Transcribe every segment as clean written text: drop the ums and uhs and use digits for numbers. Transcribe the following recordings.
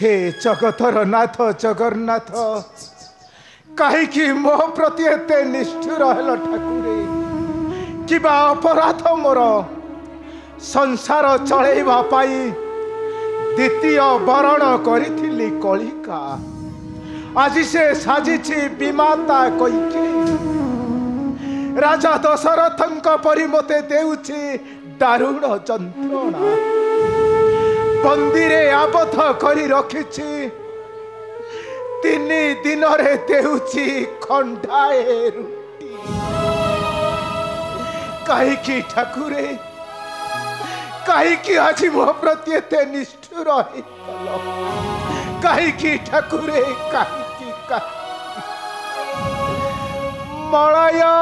हे जगतर नाथ जगन्नाथ कहीं मो प्रति एते निष्ठुर हेल ठाकुरे किबा अपराध मोर संसार चलैबा पाई द्वितीय वरण करिथिली कलिका आज से साजिछि विमाता कैकेयी राजा दशरथंक परि मते देउछि दारुण जंत्रणा बंदीरे आबद्ध करी रखिछि 3 दिन रे देउछि खंडाए रुटी कहीं ठाकुरे कहीं आज मो प्रति एते निष्ठुर कहीं ठाकुरे कहीं मलया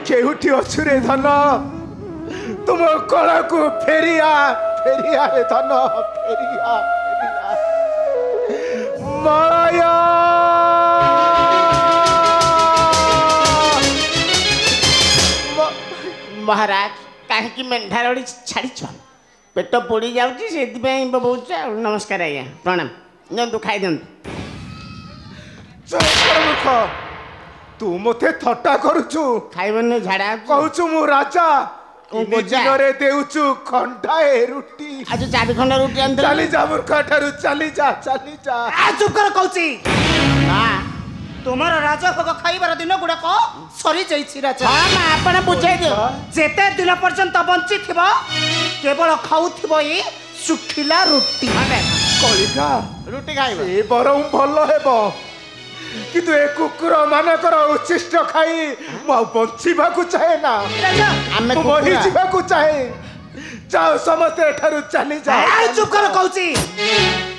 केउठी अछुरे धन तुम कला को फेरिया फेरिया रे धन फेरिया फेरिया माया महाराज कहीं मेढारड़ी छाड़ पेट पोड़ी जाऊँगी से बहुत नमस्कार आज्ञा प्रणाम नियंतु खाई दिंतु तू मते थट्टा करुचु खाइबने झाड़ा कहूचु मु राजा रे देउचु खंडाए रुटी आज 4 खंडा रुटी आन चली जा मूर्ख ठारू चली जा आ चुप कर कहूची हां तुम्हारा राजा भोग खाइबार दिन गुडा को सरी जाईछि राजा हां मां आपण बुझाई दियो जेते दिन पर्यंत बंची थिबो केवल खाउथिबो ई सुखिला रुटी कलिका रुटी खाइबो ए बरम भलो हेबो किंतु ए कुकुर मानकर उच्छिष्ट खाई मु बंचीबा को चाहे ना आमे मरी जीवा को चाहे जाओ समस्ते एठारु चली जाओ आ चुप कर कहूची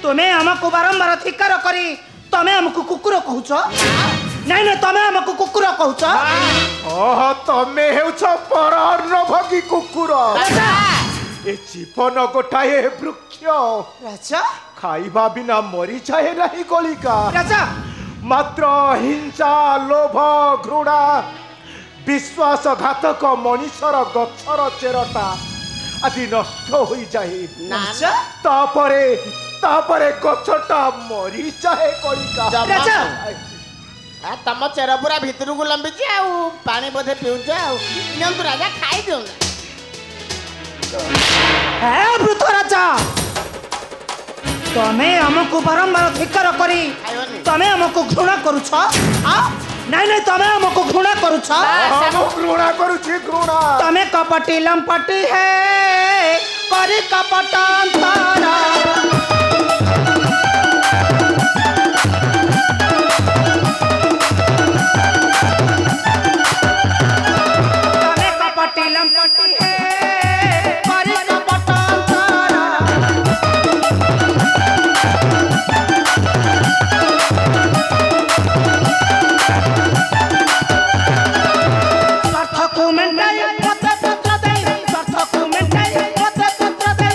तुमे हमको बारंबार धिक्कार करी तमे हमको कुकुर कहूछ नहीं नहीं तमे हमको कुकुर कहूछ ओह तमे हेउछ परअन्न भगी कुकुर राजा ए जीवन गोटाए वृक्ष राजा खाइबा बिना मरी जाए नहीं कलिका राजा मात्र हिंसा लोभ घृणा विश्वासघातक मनीषर गछर चेरटा आज नष्ट हो जाए तापरे गछटा मरी जाए कलिका राजा तम चेर पूरा भितर को लंबी पानी बोधे पिउछ नियंतु राजा खाई दियो वृद्ध राजा तमे हमको बारंबार धिक्कार करी तमे हमको घृणा करूछ नहीं नहीं तमे हमको घृणा करूछ घृणा करूछि घृणा तमे कपटी लंपटी है करी कपटांतरा तमे कपटी लंपटी है करी कपटांतरा स्वार्थ को मेंटाई मत पत्र दे स्वार्थ को मेंटाई मत पत्र दे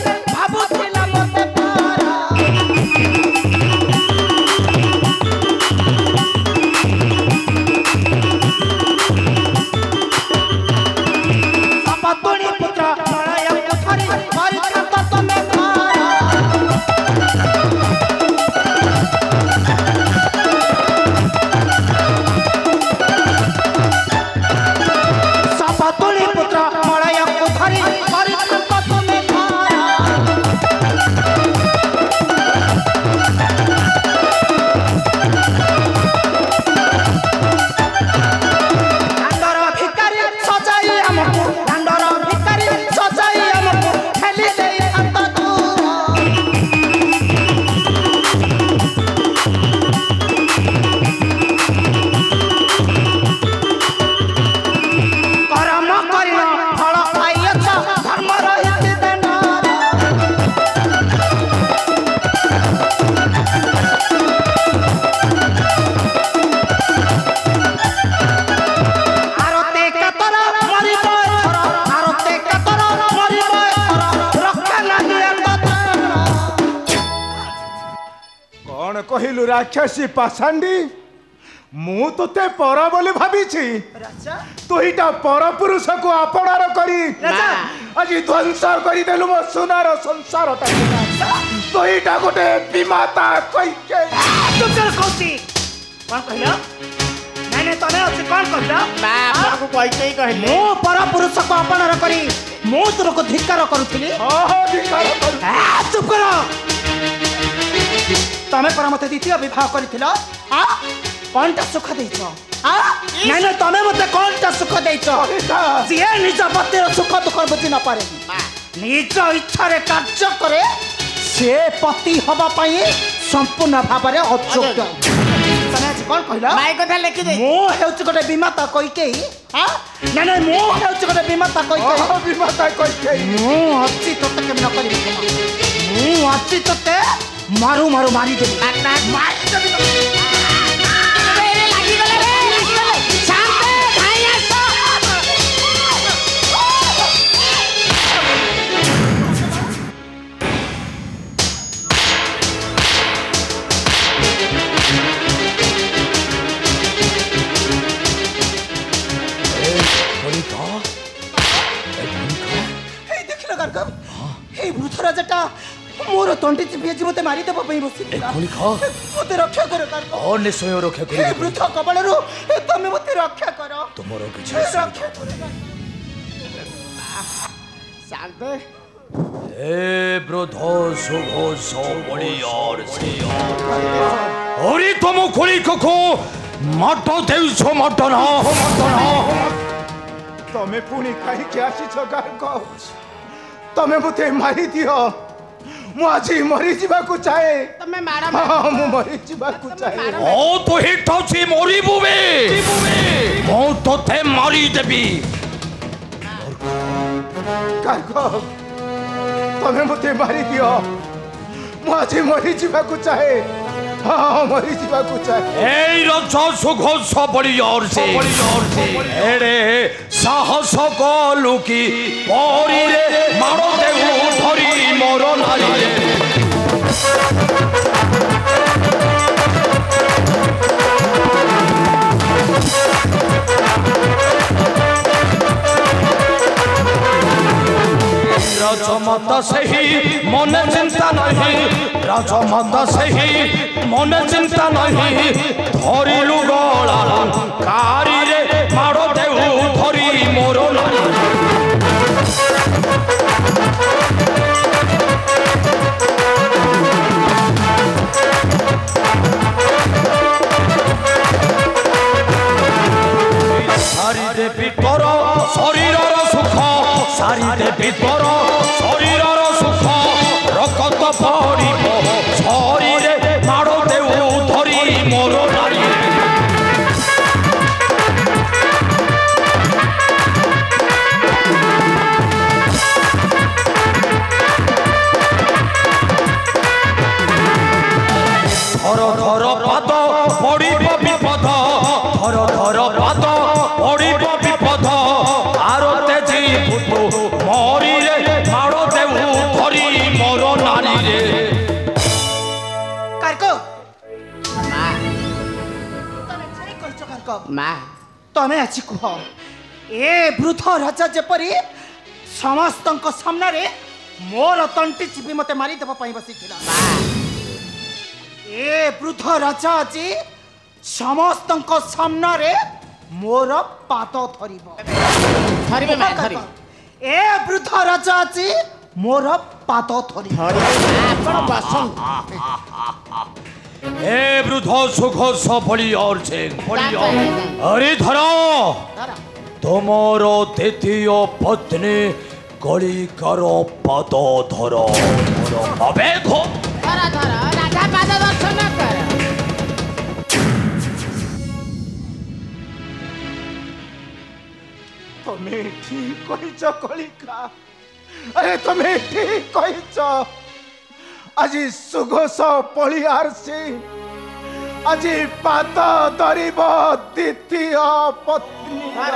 कहिलु राक्षसी पाषांडी मु तोते पर बोली भाबिछि राजा तुईटा पर पुरुष को आपणार करी राजा आज ध्वंस करी देलु मो सुनार संसार तुईटा गोटे विमाता कहि के चुप कर कौची कौन कहला नहीं नहीं तने अछि कौन कहला बा आपको कहते ही कहले मो पर पुरुष को अपनार करी मो तोर को धिक्कार करूथिली अधिकार करू चुप करो तमे पर मते द्वितीय विवाह करिथिलो आ कोनटा सुख देइछो आ नहीं नहीं तमे मते कोनटा सुख देइछो जे निज पतिर सुख दुख बुझी न पारे निज इच्छा रे कार्य करे से पति हबा पई संपूर्ण भाव रे अयोग्य तने आज कोन कहला माय कथा लिखि दे मो हेउच गोटे विमाता कहि के आ नहीं नहीं मो हेउच गोटे विमाता कहि के विमाता कहि के मु अच्छी तोते केम न करी मु अच्छी तोते मारू मारू मारी दे मारी दे रे लागी गले शांत भाई आसो हे देखिला गारगम हे वृथ राजाटा मोर तंटी चिपिए जीवते मारी देबो पई बसी खोली खा मते रक्षा कर गारगम और निश्चय रक्षा हे करिबे वृथ कबळरू तमे मते रक्षा करो तुमरो किछ रक्षा कर शांत ए ब्रोधो सुघो सो बड़ी और से ओरी तुम खोली खखो माटो देउछो माटो ना तमे पुणी कहि के आसी छ गारको तमे मते मारी दियो मु आज मरी जीवा को चाहे तमे मारा हाँ मु मरी जीवा को चाहे ओ तो हिटौछि मोरी बुबे मो तो थे मारी देबी गारको तमे मते मारी दियो मु आज मरी जीवा को चाहे हाँ मरी जीवा को चाहे এই রজা সুঘো সবড়ি অরছে এড়ে সাহস কলুকি পরিরে মারো দেউ ধরি মোর নারী রাজমাতা সহি মনে চিন্তা নাহি রাজমাতা সহি মনে চিন্তা নাহি ধরিলু গলা কারিরে মারো দেউ ধরি মোর নারী সারি দেবী তোর শরীরর সুখ সারি দেবী তোর শরীরর সুখ রক্ত পড়িব শরীরে মাড় দেউ ধরি মোর নারী ধর ধর পাদ পড়িব বিপদ ধর ধর পাদ পড়িব বিপদ আরো তেজি ফুটু মরিরে মাড় দেউ ধরি মোর নারী রে গারকো মা তমে ঠিক কইছো গারকো মা तमे आछि कुह ए वृथ राजा जेपरी समस्तक सामने मोर तंटी चिपी मते मारी देबा पई बसिथिला ए वृथ राजा आज समस्तक सामने मोर पाद धरिबो धरिबे मा धरि ए वृथ राजा आज मोर पाद धरिबो आपण बसन ए वृद्ध सुख सबली और छे अरे धरो तुम्हारो द्वितीय पत्नी गली करो पद धरो अबे घो धर धर राजा पाद दर्शन कर तमे ठीक कहिछ कलिका अरे तमे ठीक कहिछ आज सुघोष पलियार से आज पाद धरिब द्वितीय पत्नी धर।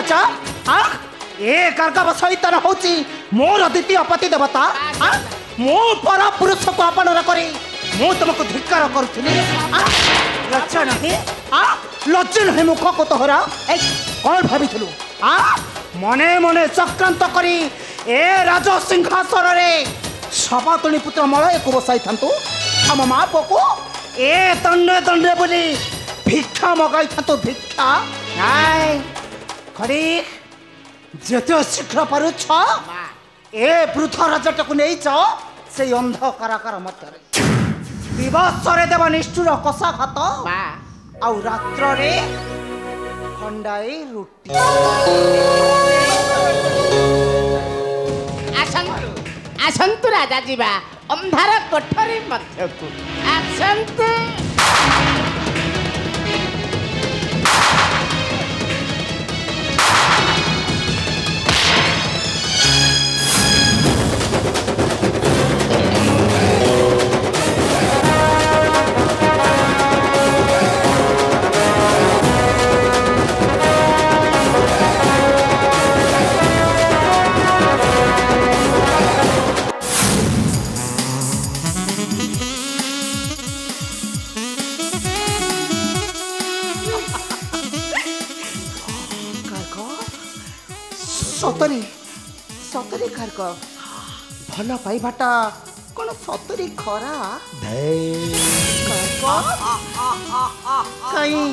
राजा ए कार्गव सहित होची मोर द्वितीय पति देवता मो पर पुरुष को अपना करी मु तुमको धिक्कार करुଥିଲି लज्जा नहीं लज्जा नहीं मुख को तोहरा कौन भाविथिलु मने मने चक्रांत करी ए राज सिंहासन रे सपातुणी पुत्र मलय को बसाई थांतु हम माँ को ए दंडे दंडे बोली भिक्षा मगाई थांतु भिक्षा नाई खड़ी जेते शीघ्र पारुछ ए वृद्ध राजाटा को नहीं जाओ से अंध कारागार मध्य दिवस रे देव निष्ठुर कषा भात आउ रात्र रे खंडाई रुटी आसंतु राजा जीवा अंधार कोठरी मध्य को आसंतु सतरी सतरी कार्क भल पाइबाटा कौन सतरी खरा कहीं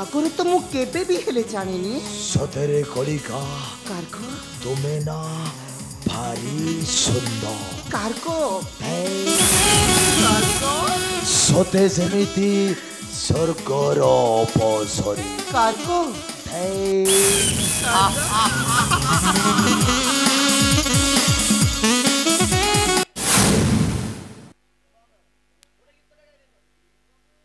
आगुरी तो मु केबे भी हेले जानिनी सतरे कलिका कार्क तुमे ना भारी सुंदर कार्क सते सेमिति स्वर्गर अपसरी कार्क